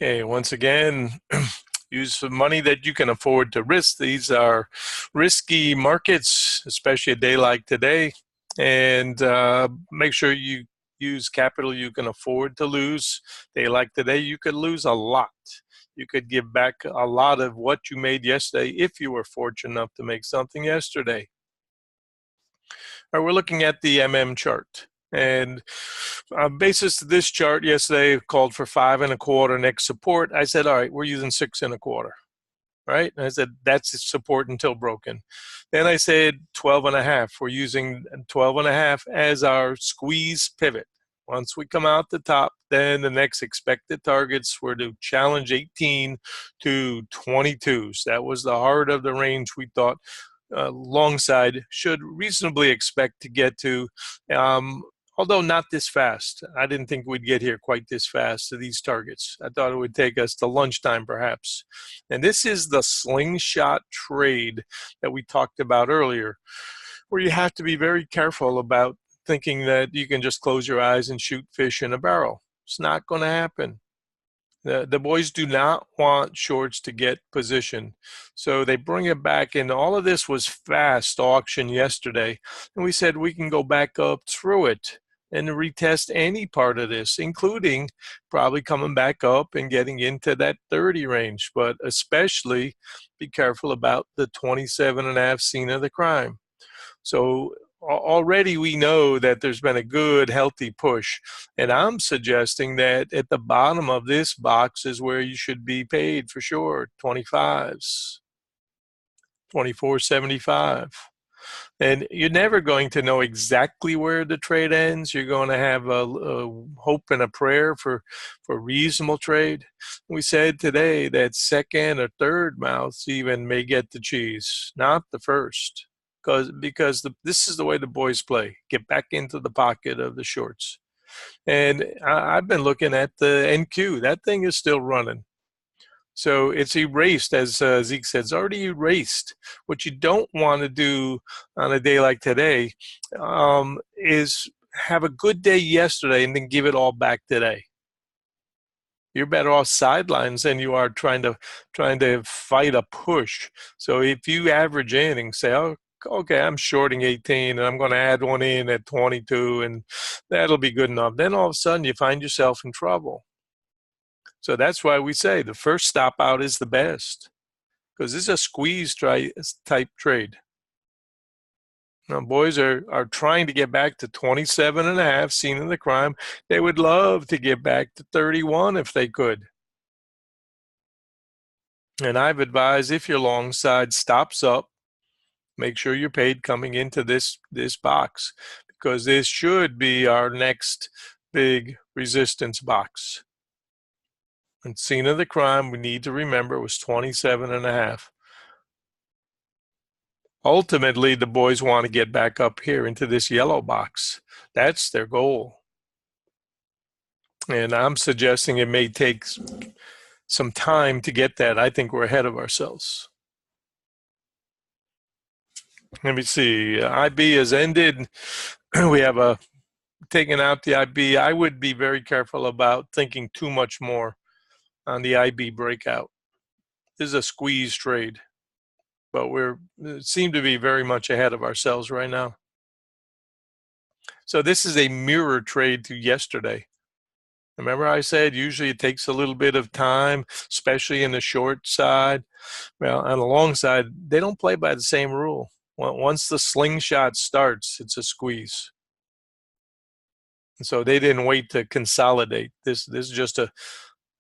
Okay, once again, use the money that you can afford to risk. These are risky markets, especially a day like today. And make sure you use capital you can afford to lose. A day like today, you could lose a lot. You could give back a lot of what you made yesterday if you were fortunate enough to make something yesterday. All right, we're looking at the chart. And basis to this chart yesterday called for 5.25 next support. I said, all right, we're using 6.25, right? And I said, that's support until broken. Then I said 12.5. We're using 12.5 as our squeeze pivot. Once we come out the top, then the next expected targets were to challenge 18 to 22. So that was the heart of the range we thought long side should reasonably expect to get to. Although not this fast. I didn't think we'd get here quite this fast to these targets. I thought it would take us to lunchtime perhaps. And this is the slingshot trade that we talked about earlier, where you have to be very careful about thinking that you can just close your eyes and shoot fish in a barrel. It's not going to happen. The boys do not want shorts to get position. So they bring it back, and all of this was fast auction yesterday. And we said we can go back up through it and retest any part of this, including probably coming back up and getting into that 30 range. But especially be careful about the 27.5 scene of the crime. So already we know that there's been a good, healthy push. And I'm suggesting that at the bottom of this box is where you should be paid for sure, 25s, 24.75. And you're never going to know exactly where the trade ends. You're going to have a hope and a prayer for reasonable trade. We said today that second or third mouths even may get the cheese, not the first. Because this is the way the boys play. Get back into the pocket of the shorts. And I've been looking at the NQ. That thing is still running. So it's erased, as Zeke said, it's already erased. What you don't want to do on a day like today is have a good day yesterday and then give it all back today. You're better off sidelines than you are trying to fight a push. So if you average in and say, oh, okay, I'm shorting 18 and I'm going to add one in at 22 and that'll be good enough. Then all of a sudden you find yourself in trouble. So that's why we say the first stop out is the best, because this is a squeeze type trade. Now, boys are trying to get back to 27.5, scene of the crime. They would love to get back to 31 if they could. And I've advised if your long side stops up, make sure you're paid coming into this box, because this should be our next big resistance box. And scene of the crime, we need to remember, was 27.5. Ultimately, the boys want to get back up here into this yellow box. That's their goal. And I'm suggesting it may take some time to get that. I think we're ahead of ourselves. Let me see. IB has ended. We have taken out the IB. I would be very careful about thinking too much more on the IB breakout. This is a squeeze trade, but we seem to be very much ahead of ourselves right now. So this is a mirror trade to yesterday. Remember I said usually it takes a little bit of time, especially in the short side. Well, on the long side, they don't play by the same rule. Once the slingshot starts, it's a squeeze. And so they didn't wait to consolidate. This is just a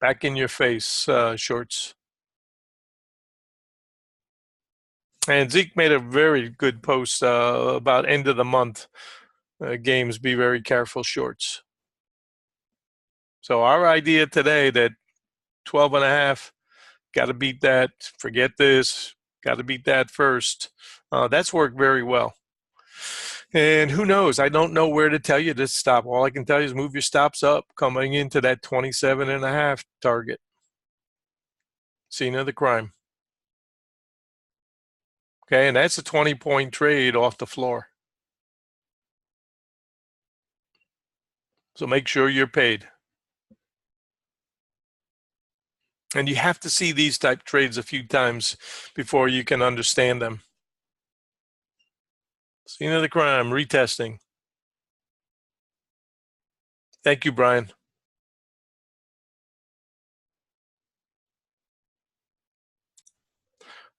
back in your face shorts. And Zeke made a very good post about end of the month games. Be very careful shorts. So our idea today that 12.5, got to beat that. Forget this. Got to beat that first. That's worked very well. And who knows? I don't know where to tell you to stop. All I can tell you is move your stops up coming into that 27.5 target. Scene of the crime. Okay, and that's a 20-point trade off the floor. So make sure you're paid. And you have to see these type trades a few times before you can understand them. Scene of the crime, retesting. Thank you, Brian.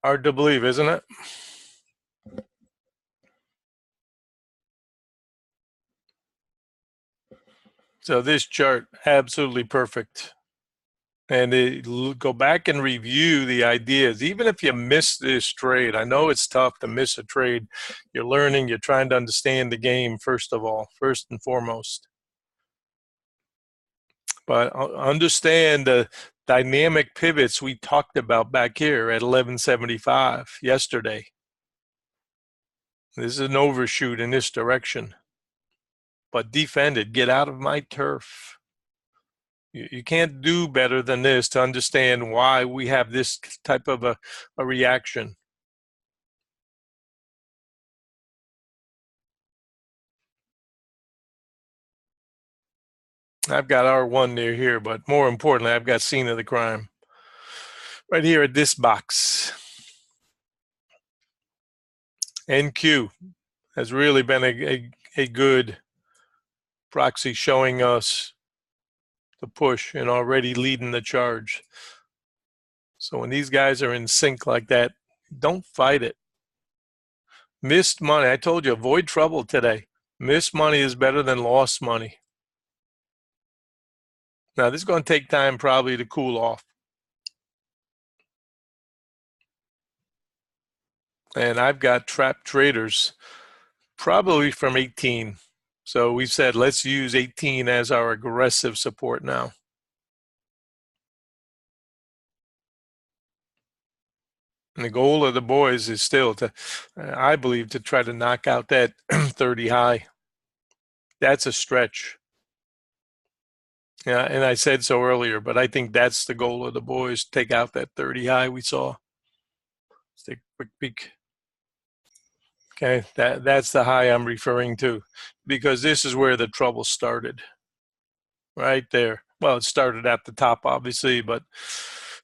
Hard to believe, isn't it? So this chart, absolutely perfect. And go back and review the ideas. Even if you miss this trade, I know it's tough to miss a trade. You're learning, you're trying to understand the game, first of all, first and foremost. But understand the dynamic pivots we talked about back here at 1175 yesterday. This is an overshoot in this direction. But defend it. Get out of my turf. You can't do better than this to understand why we have this type of a reaction. I've got R1 near here, but more importantly, I've got scene of the crime right here at this box. NQ has really been a good proxy showing us the push and already leading the charge. So when these guys are in sync like that, don't fight it. Missed money. I told you, avoid trouble today. Missed money is better than lost money. Now, this is going to take time probably to cool off. And I've got trap traders probably from 18. So we said, let's use 18 as our aggressive support now. And the goal of the boys is still to, I believe, to try to knock out that 30 high. That's a stretch. Yeah, and I said so earlier, but I think that's the goal of the boys, take out that 30 high we saw. Let's take a quick peek. Okay, that's the high I'm referring to, because this is where the trouble started, right there. Well, it started at the top, obviously, but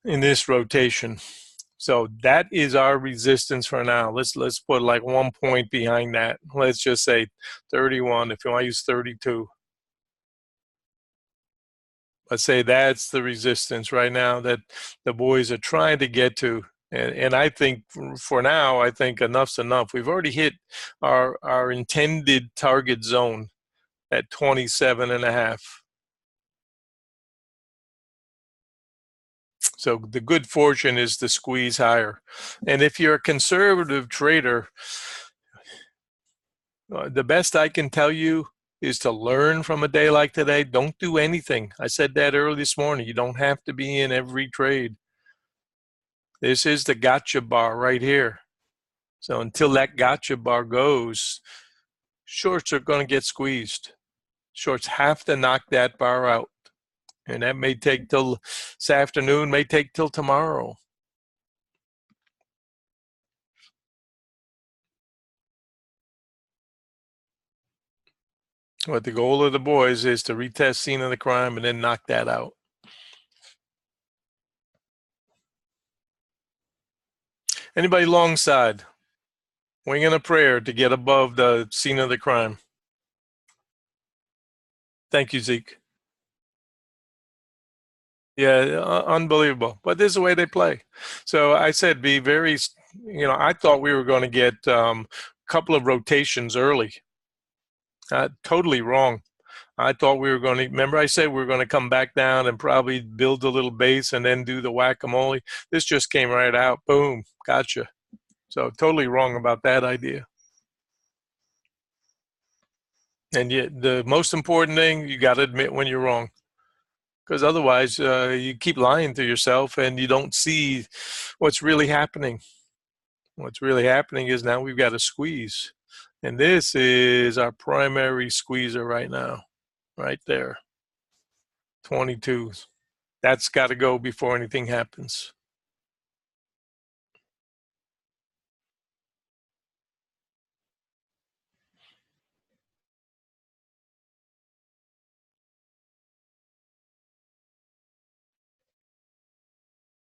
in this rotation. So that is our resistance for now. Let's put like 1 point behind that. Let's just say 31. If you want to use 32, let's say that's the resistance right now that the boys are trying to get to. And I think for now, I think enough's enough. We've already hit our intended target zone at 27.5. So the good fortune is to squeeze higher. And if you're a conservative trader, the best I can tell you is to learn from a day like today. Don't do anything. I said that early this morning. You don't have to be in every trade. This is the gotcha bar right here. So until that gotcha bar goes, shorts are going to get squeezed. Shorts have to knock that bar out. And that may take till this afternoon, may take till tomorrow. But the goal of the boys is to retest scene of the crime and then knock that out. Anybody long side? Winging a prayer to get above the scene of the crime. Thank you, Zeke. Yeah, unbelievable. But this is the way they play. So I said, be very, I thought we were going to get a couple of rotations early. Totally wrong. I thought we were going to, remember I said we were going to come back down and probably build a little base and then do the whack-a-mole. This just came right out. Boom. Gotcha. So totally wrong about that idea. And yet the most important thing, you got to admit when you're wrong. Because otherwise you keep lying to yourself and you don't see what's really happening. What's really happening is now we've got a squeeze. And this is our primary squeezer right now, right there. 22. That's got to go before anything happens.